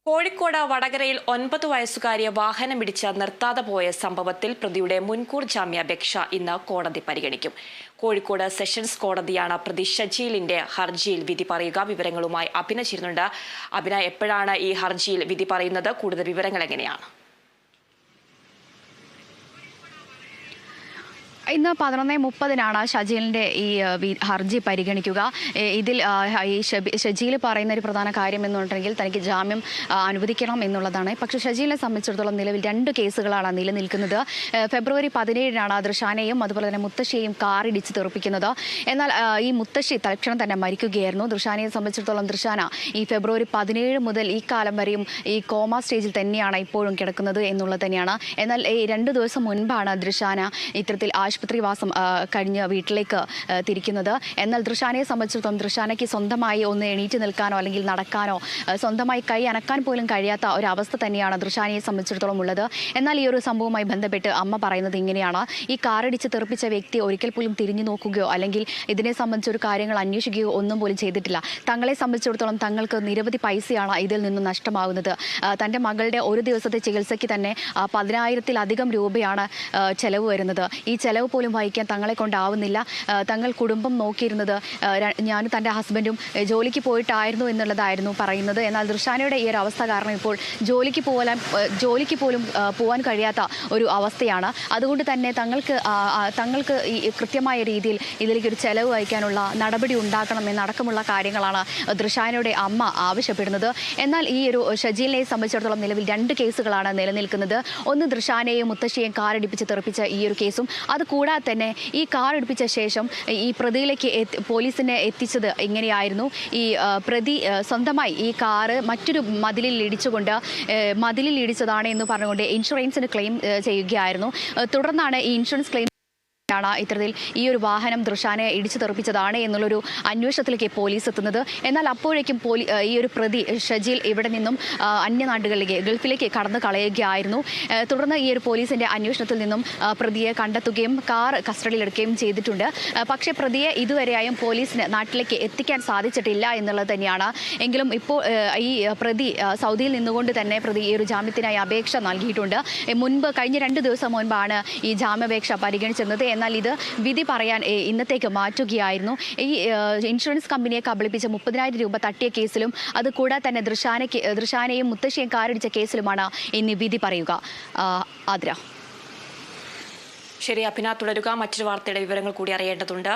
കോഴിക്കോട് വടകരയിൽ 9 വയസ്സുകാരിയെ വാഹനമിടിച്ച് നിർത്താതെ പോയ സംഭവത്തിൽ പ്രതിയുടെ മുൻകൂർ ജാമ്യാപേക്ഷ ഇന്ന് കോടതി പരിഗണിക്കും. കോഴിക്കോട് സെഷൻസ് കോടതിയാണ് പ്രതി ഷജീലിന്റെ ഹർജിയിൽ വിധി പറയുക. വിവരങ്ങളുമായി അഭിന ചേരുന്നുണ്ട്. അഭിന, എപ്പോഴാണ് ഈ ഹർജിയിൽ വിധി പറയുന്നത്? കൂടുതൽ വിവരങ്ങൾ എങ്ങനെയാണ്? ഇന്ന് 11:30 ഷജീലിന്റെ ഈ ഹർജി പരിഗണിക്കുക. ഇതിൽ ഈ ഷജീൽ പറയുന്ന ഒരു പ്രധാന കാര്യം എന്നുണ്ടെങ്കിൽ തനിക്ക് ജാമ്യം അനുവദിക്കണം എന്നുള്ളതാണ്. പക്ഷേ ഷജീലിനെ സംബന്ധിച്ചിടത്തോളം നിലവിൽ 2 കേസുകളാണ് നിലനിൽക്കുന്നത്. ഫെബ്രുവരി 17 ദൃഷാനെയും അതുപോലെ തന്നെ മുത്തശ്ശിയെയും കാറിടിച്ച് തെറിപ്പിക്കുന്നത്. എന്നാൽ ഈ മുത്തശ്ശി തൽക്ഷണം തന്നെ മരിക്കുകയായിരുന്നു. ദൃഷാനയെ സംബന്ധിച്ചിടത്തോളം ദൃഷാന ഈ ഫെബ്രുവരി 17 മുതൽ ഈ കാലം വരെയും ഈ കോമ സ്റ്റേജിൽ തന്നെയാണ് ഇപ്പോഴും കിടക്കുന്നത് എന്നുള്ളത് തന്നെയാണ്. എന്നാൽ ഈ 2 ദിവസം മുൻപാണ് ദൃഷാന ഇത്തരത്തിൽ ആശുപത്രിവാസം കഴിഞ്ഞ് വീട്ടിലേക്ക് തിരിക്കുന്നത്. എന്നാൽ ദൃഷാനയെ സംബന്ധിച്ചിടത്തോളം ദൃഷാനയ്ക്ക് സ്വന്തമായി ഒന്ന് എണീറ്റ് നിൽക്കാനോ അല്ലെങ്കിൽ നടക്കാനോ സ്വന്തമായി കൈ അനക്കാൻ പോലും കഴിയാത്ത ഒരവസ്ഥ തന്നെയാണ് ദൃഷാനയെ സംബന്ധിച്ചിടത്തോളം ഉള്ളത്. എന്നാൽ ഈ ഒരു സംഭവവുമായി ബന്ധപ്പെട്ട് അമ്മ പറയുന്നത് ഇങ്ങനെയാണ്: ഈ കാറിടിച്ച് തെറിപ്പിച്ച വ്യക്തി ഒരിക്കൽ പോലും തിരിഞ്ഞു നോക്കുകയോ അല്ലെങ്കിൽ ഇതിനെ സംബന്ധിച്ചൊരു കാര്യങ്ങൾ അന്വേഷിക്കുകയോ ഒന്നും പോലും ചെയ്തിട്ടില്ല. തങ്ങളെ സംബന്ധിച്ചിടത്തോളം തങ്ങൾക്ക് നിരവധി പൈസയാണ് ഇതിൽ നിന്നും നഷ്ടമാകുന്നത്. തൻ്റെ മകളുടെ ഒരു ദിവസത്തെ ചികിത്സയ്ക്ക് തന്നെ 10,000-ലധികം രൂപയാണ് ചെലവ് വരുന്നത്. ഈ ചെലവ് പോലും വഹിക്കാൻ തങ്ങളെ കൊണ്ടാവുന്നില്ല. തങ്ങൾ കുടുംബം നോക്കിയിരുന്നത് ഞാനും തൻ്റെ ഹസ്ബൻഡും ജോലിക്ക് പോയിട്ടായിരുന്നു എന്നുള്ളതായിരുന്നു പറയുന്നത്. എന്നാൽ ദൃഷാനയുടെ ഈ ഒരു അവസ്ഥ കാരണം ഇപ്പോൾ ജോലിക്ക് പോലും പോകാൻ കഴിയാത്ത ഒരു അവസ്ഥയാണ്. അതുകൊണ്ട് തന്നെ തങ്ങൾക്ക് ഈ കൃത്യമായ രീതിയിൽ ഇതിലേക്ക് ഒരു ചെലവ് വഹിക്കാനുള്ള നടപടി ഉണ്ടാക്കണം എന്നടക്കമുള്ള കാര്യങ്ങളാണ് ദൃഷാനയുടെ അമ്മ ആവശ്യപ്പെടുന്നത്. എന്നാൽ ഈ ഒരു ഷജീലിനെ സംബന്ധിച്ചിടത്തോളം നിലവിൽ 2 കേസുകളാണ് നിലനിൽക്കുന്നത്. ഒന്ന് ദൃഷാനയെയും മുത്തശ്ശിയെയും കാറിടിപ്പിച്ച് തെറിപ്പിച്ച ഈ ഒരു കേസും, അതുകൂടാതെ തന്നെ ഈ കാർ ഇടിപ്പിച്ച ശേഷം ഈ പ്രതിയിലേക്ക് പോലീസിനെ എത്തിച്ചത് എങ്ങനെയായിരുന്നു? ഈ പ്രതി സ്വന്തമായി ഈ കാറ് മറ്റൊരു മതിലിൽ ഇടിച്ചതാണ് എന്ന് പറഞ്ഞുകൊണ്ട് ഇൻഷുറൻസിന് ക്ലെയിം ചെയ്യുകയായിരുന്നു. തുടർന്നാണ് ഈ ഇൻഷുറൻസ് ക്ലെയിം ഇത്തരത്തിൽ ഈ ഒരു വാഹനം ദൃഷാനെ ഇടിച്ചു തെറിപ്പിച്ചതാണ് എന്നുള്ളൊരു അന്വേഷണത്തിലേക്ക് പോലീസ് എത്തുന്നത്. എന്നാൽ അപ്പോഴേക്കും ഈ ഒരു പ്രതി ഷജീൽ ഇവിടെ നിന്നും അന്യനാടുകളിലേക്ക് ഗൾഫിലേക്ക് കടന്നു കളയുകയായിരുന്നു. തുടർന്ന് ഈ ഒരു പോലീസിന്റെ അന്വേഷണത്തിൽ നിന്നും പ്രതിയെ കണ്ടെത്തുകയും കാർ കസ്റ്റഡിയിലെടുക്കുകയും ചെയ്തിട്ടുണ്ട്. പക്ഷേ പ്രതിയെ ഇതുവരെയായും പോലീസിന് നാട്ടിലേക്ക് എത്തിക്കാൻ സാധിച്ചിട്ടില്ല എന്നുള്ളത് തന്നെയാണ്. എങ്കിലും ഇപ്പോൾ ഈ പ്രതി സൗദിയിൽ നിന്നുകൊണ്ട് തന്നെ പ്രതി ഈ ഒരു ജാമ്യത്തിനായി അപേക്ഷ നൽകിയിട്ടുണ്ട്. കഴിഞ്ഞ 2 ദിവസം മുൻപാണ് ഈ ജാമ്യാപേക്ഷ പരിഗണിച്ചിരുന്നത്. എന്നാൽ ഇത് വിധി പറയാൻ ഇന്നത്തേക്ക് മാറ്റുകയായിരുന്നു. ഈ ഇൻഷുറൻസ് കമ്പനിയെ കബളിപ്പിച്ച് 30,000 രൂപ തട്ടിയ കേസിലും അതുകൂടാതെ തന്നെ ദൃഷാനയും മുത്തശ്ശിയും കാറിടിച്ച കേസിലുമാണ് ഇനി വിധി പറയുക. ആദ്ര. ശരി, അഭിന തുടരുക. മറ്റൊരു വാർത്തയുടെ വിവരങ്ങൾ കൂടി അറിയേണ്ടതുണ്ട്.